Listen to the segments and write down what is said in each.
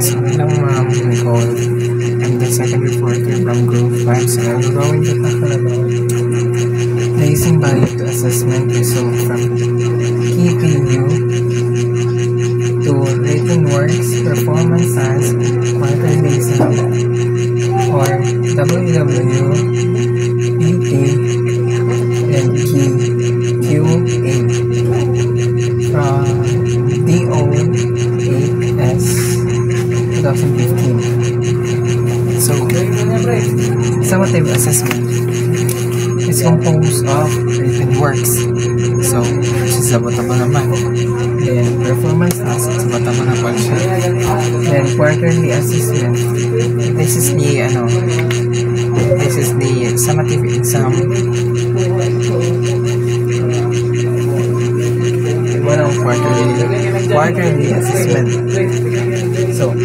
So, hello Nicole. I'm the second reporter from Group 5. So, I'm going to talk about placing value to assessment result from KPU to written works, performance task, quarterly exam, or WW, PT, and QA from DO8S 2015. So, summative assessment is composed of written works. So, which is sabatable naman. Then, performance task, sabatable na po siya. Then, quarterly assessment. This is the summative exam. Walang quarterly assessment. So,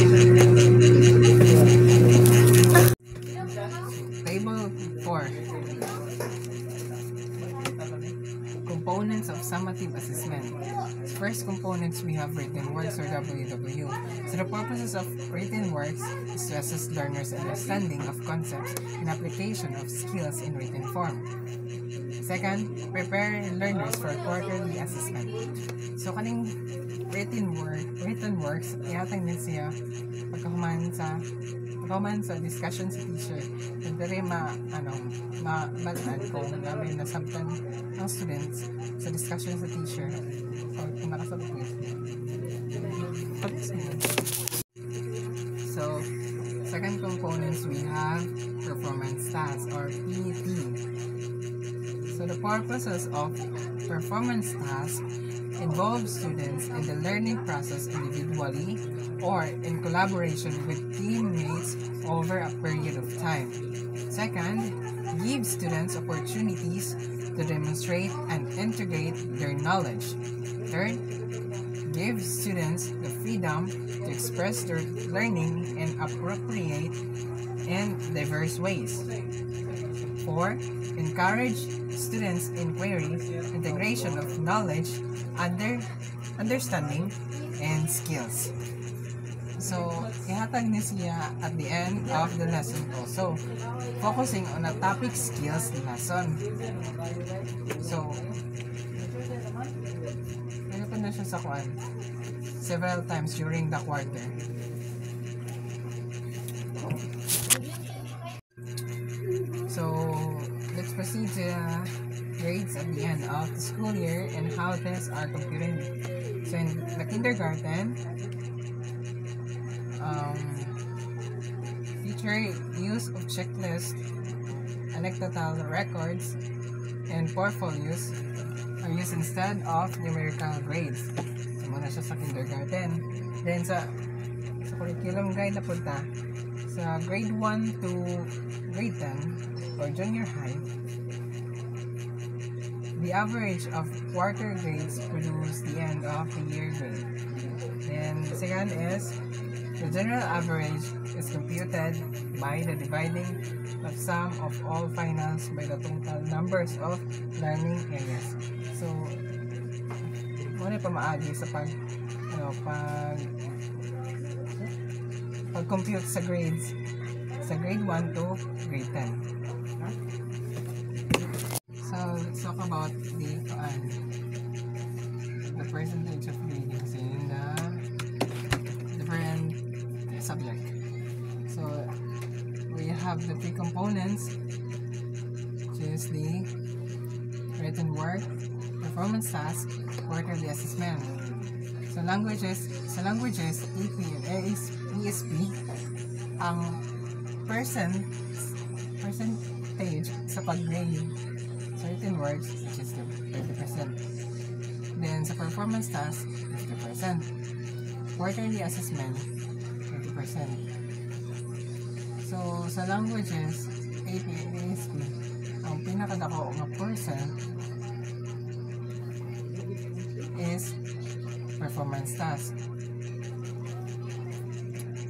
table 4. Components of summative assessment. First components, we have written works or WW. So the purposes of written works is to assess learners' understanding of concepts and application of skills in written form. Second, prepare learners for quarterly assessment. So kaning written works, ihatag din siya pagkahuman sa discussion sa teacher. Very mabalaan kung namin nasabtan ang students sa discussion sa teacher. So, kung nakasabot ko So, second components, we have performance tasks or PT. So, the purposes of performance tasks involve students in the learning process individually or in collaboration with teammates over a period of time. Second, give students opportunities to demonstrate and integrate their knowledge. Third, give students the freedom to express their learning in appropriate and diverse ways. 4. Encourage students' inquiry, integration of knowledge, understanding, and skills. So, ihatag niya siya at the end of the lesson also, focusing on a topic skills lesson. So, ano na siya sa kuan several times during the quarter. So, let's proceed to grades at the end of the school year and how tests are computed. So, in the kindergarten, teacher use of checklist, anecdotal records, and portfolios are used instead of numerical grades. So, muna siya sa kindergarten. Then, sa curriculum guide na punta, sa grade 1 to grade 10 or junior high, the average of quarter grades produce the end of the year grade. And the second is, the general average is computed by the dividing of sum of all finals by the total numbers of learning areas. So, muna pa maagi sa pag-compute sa grades sa grade 1 to grade 10. So, let's talk about the percentage of gradings in the different subject. So, we have the three components, which is the written work, performance task, quarterly assessment. So, languages, EP and ESP, ang percentage sa pag-grade sa written works, which is 30%. Then, sa performance task, 50%. Quarterly assessment, 30%. So, sa languages, AP and ESP, ang pinakadako nga percent is performance task,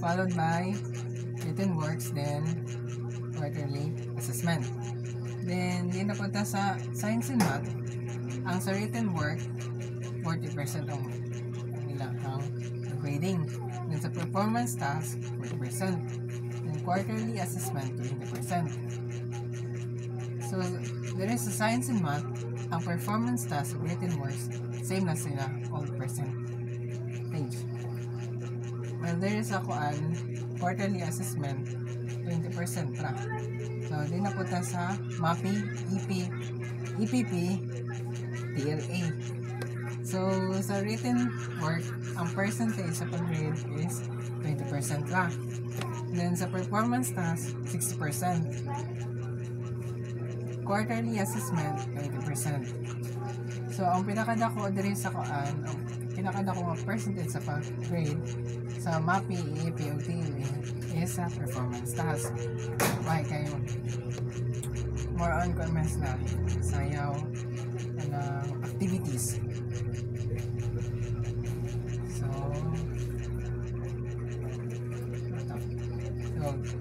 followed by written works, then quarterly assessment. Then, di napunta sa science and math, ang sa written work, 40% ang grading. Then sa performance task, 40%. And quarterly assessment, 20%. So, there is a science and math, ang performance task, written works, same na sila, all percentage. Well, there is a quarterly assessment, 20% ra. So, di na punta sa MAPI, EPP, TLA. So, sa written work, ang percentage sa pag-grade is 20% lang. Then, sa performance task, 60%. Quarterly assessment, 20%. So, ang pinakadako diri sa ang pinakadako nga percentage sa pag-grade sa MAPI, EAP, o TLA is sa performance task. Why kayo? More on comments na sayaw ng activities. So,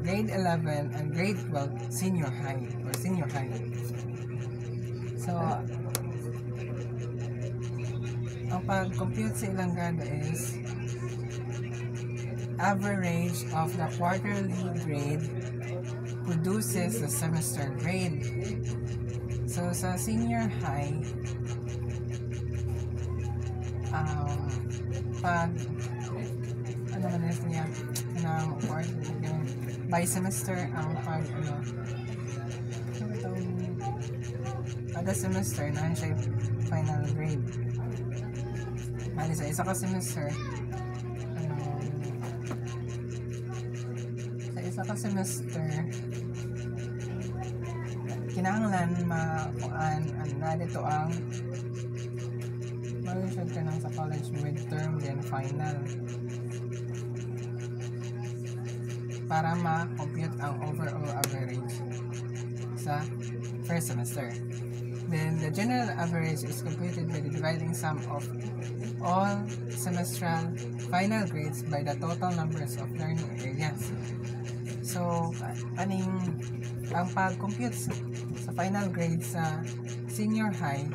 grade 11 and grade 12 senior high. So, ang pag-compute sa ilang grado is average of the quarterly grade produces the semester grade. So, sa senior high, pag ano man niya ng quarterly by semester ang kada semester na siya final grade. Bali sa isa ka semester kinahanglan makuan na dito ang mag-shoot ka ng sa college midterm then final para ma-compute ang overall average sa first semester. Then the general average is computed by the dividing sum of all semestral final grades by the total numbers of learning areas. So, ang pag-compute sa final grade sa senior high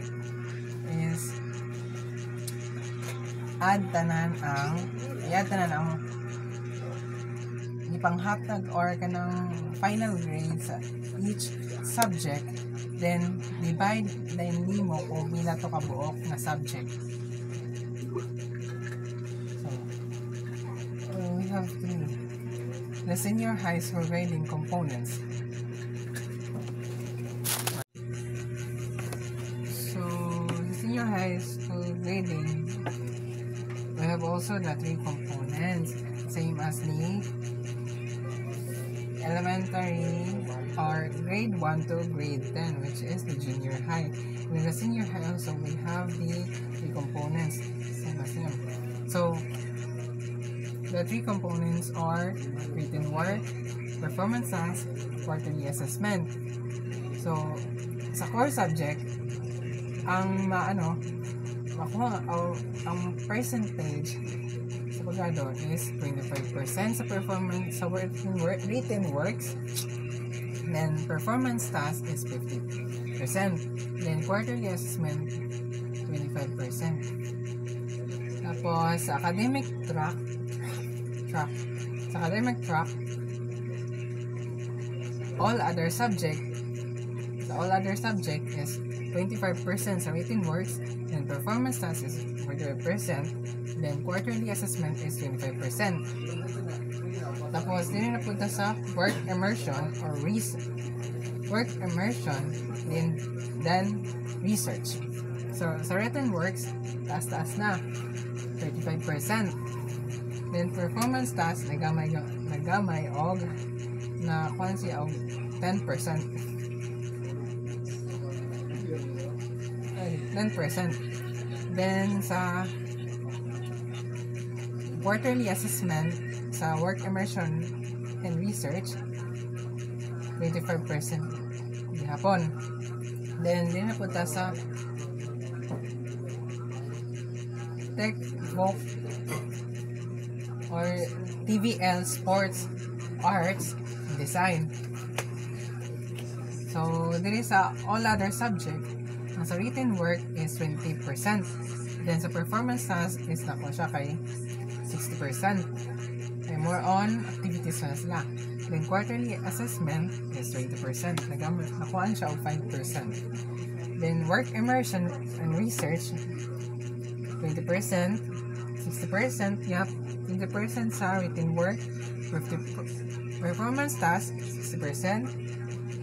is add tanan ang ipanghatag or kanang final grade sa each subject, then divide then nimo kung pila to kabuok na subject. So we have the senior high school grading components. So the senior high school grading, we have also the 3 components, same as the elementary or grade 1 to grade 10, which is the junior high. In the senior high also we have the 3 components, same as them. So the 3 components are written work, performance task, quarterly assessment. So sa core subject, ang ang percentage sa paggrado is 25% sa performance sa written works, then performance task is 50%, then quarterly assessment 25%. Tapos sa academic track all other subject is 25% sa written works, then performance task is 45%, then quarterly assessment is 25%. Tapos din na punta sa work immersion or work immersion, then research. So sa written works, taas na 35%. Then performance task nagamay og na kwansi og 10%. Then sa quarterly assessment sa work immersion and research 25% gihapon. Then din na punta sa textbook or TVL sports, arts, design. So there is all other subject. Sa written work is 20%. Then sa performance task is nako siya kay 60%. more on activities na sila. Then quarterly assessment is 20%. Nakuhaan siya og 5%. Then work immersion and research 20%. 60%, yep. 20% sa written work. Performance task 60%.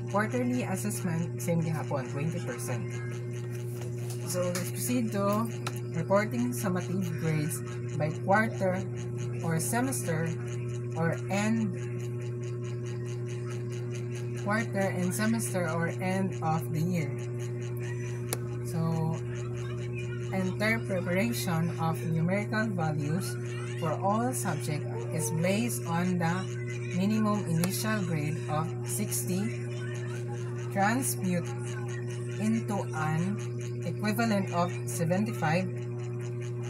Quarterly assessment, same gihapon, 20%. So let's proceed to reporting summative grades by quarter or semester or end of the year. So entire preparation of numerical values for all subjects is based on the minimum initial grade of 60 transmute into an equivalent of 75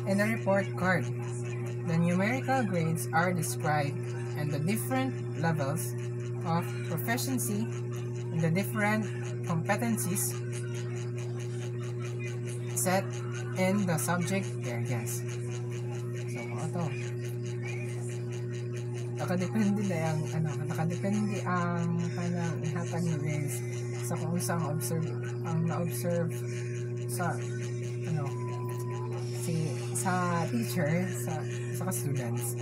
in a report card. The numerical grades are described and the different levels of proficiency and the different competencies set in the subject areas. So, ito. Nakadepende ang kanang ihatag ni grades sa kung saan na-observe sa teacher sa students.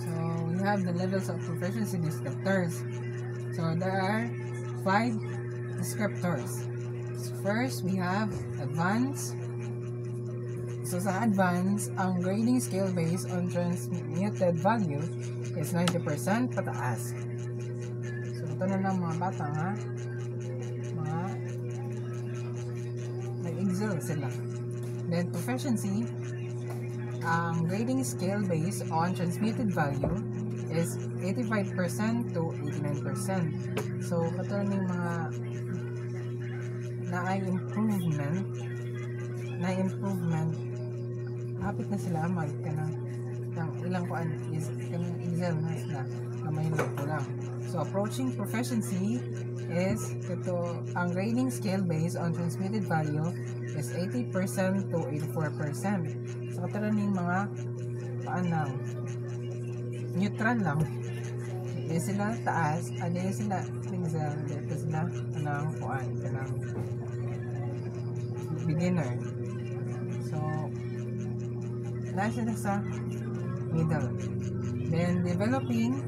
So we have the levels of proficiency descriptors. So there are 5 descriptors. First, we have advanced. So sa advanced, ang grading scale based on transmuted value is 90% pataas. So ito na ng mga bata nga, nag-excel sila. Then proficiency, ang grading scale based on transmuted value is 85% to 89%. So ito na yung mga na-improvement, hapit na sila kanang ilang kuan is kanang excel na sila kamay lang ko lang. So approaching proficiency is ito, ang grading scale based on transmitted value is 80% to 84%. So katulad ng mga paanang neutral lang, hindi sila taas, hindi sila excel, dito sila kanang kuan, kanang beginner. So nasa sa middle. Then developing,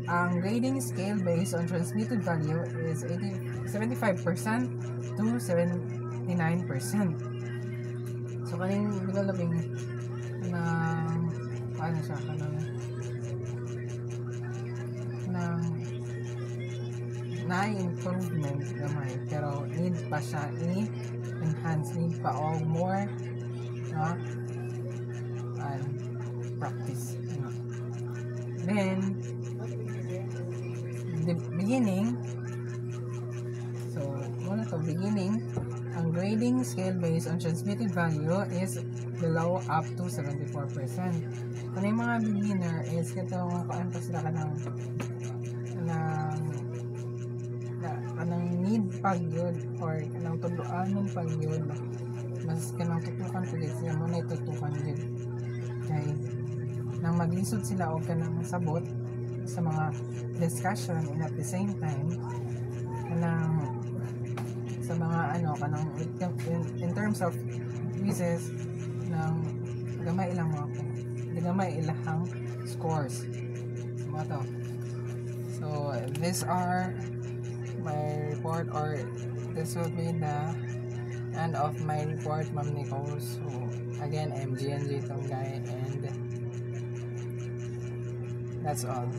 ang grading scale based on transmitted value is 75% to 79%. So kaning developing paano siya na-improvement gamay, pero need pa siya i-enhance, need pa og more practice. Then the beginning, so muna to beginning, ang grading scale based on transmitted value is below up to 74%. Kung yung mga beginner is katong kuan pa sila kanang need pag yun or kanang tuduanon pag yun, mas kanang tutukan ko din sila muna itutukan yun kay nang maglisod sila o kanang sabot sa mga discussion and at the same time kanang sa mga kanang in terms of quizzes ng gamay ilahang scores. So these are my report, or this will be the end of my report, Ma'am Nicole. So again, I'm GNJ Tonggay, and that's all.